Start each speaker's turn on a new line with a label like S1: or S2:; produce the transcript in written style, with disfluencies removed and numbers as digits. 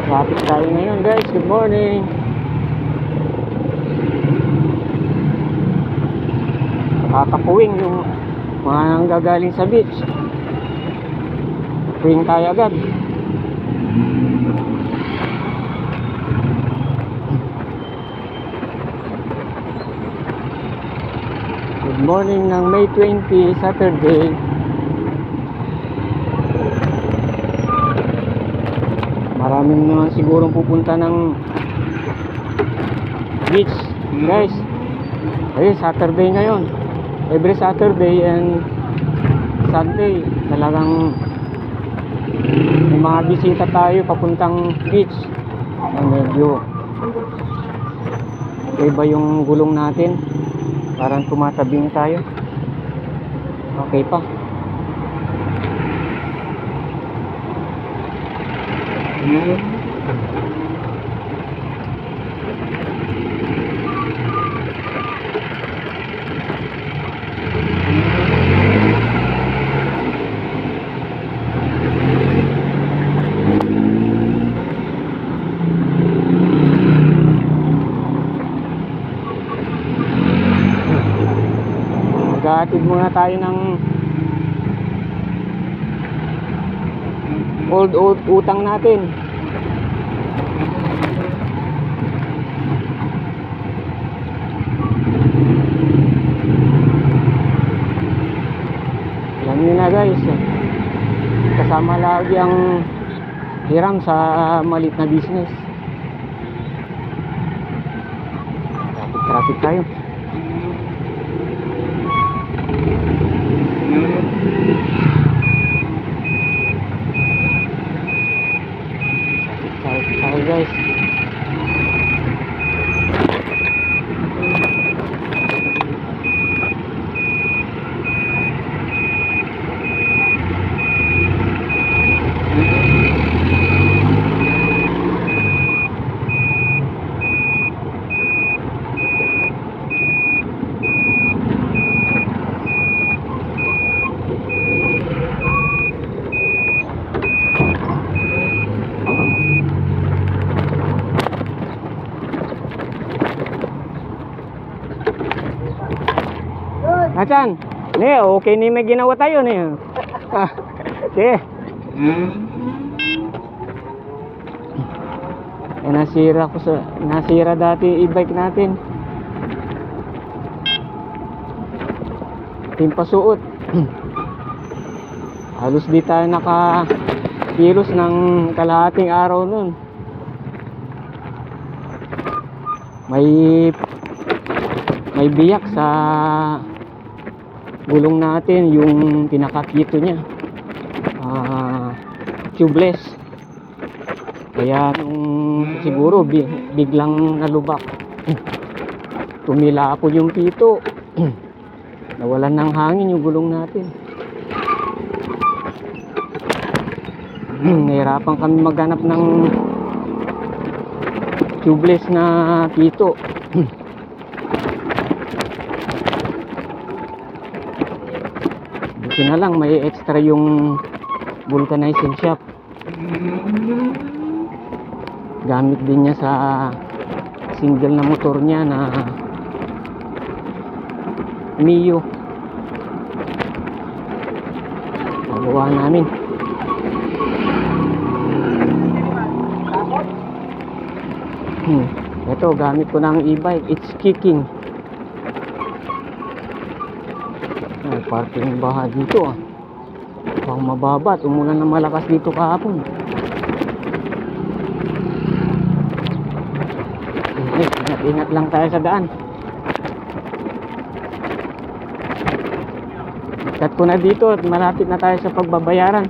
S1: Traffic tayo ngayon guys, good morning. Kakapuwing yung mga nanggagaling sa beach. Puwing tayo agad. Good morning ng May 20, Saturday. Maraming naman sigurong pupunta ng beach guys. Ayun, Saturday ngayon. Every Saturday and Sunday talagang may mga bisita tayo papuntang beach. Medyo iba yung gulong natin, parang tumatabing tayo. Okay pa. Maghahatid muna tayo ng old utang natin. Alam niyo na guys, kasama lagi ang hiram sa maliit na business. Traffic tayo. Sorry guys. Asan? Ne, okay ni may ginawa tayo ni. Okay. Nasira dati e-bike natin. Timpasuot. Halos di tayo nakakilos ng kalahating araw nun. May biyak sa gulong natin, yung pinakakito niya tubeless, kaya nung siguro biglang nalubak, tumila po yung pito. Nawalan ng hangin yung gulong natin. Nahirapan kami maghanap ng tubeless na pito. Buti na lang may extra yung vulcanizing shop. Gamit din niya sa single na motor niya na Mio. Nagawa namin. Ito, gamit ko ng e-bike. It's kicking. Parking baha dito pang mababa at umulan ng malakas dito kahapon. Ingat lang tayo sa daan. Cut ko na dito at malapit na tayo sa pagbabayaran.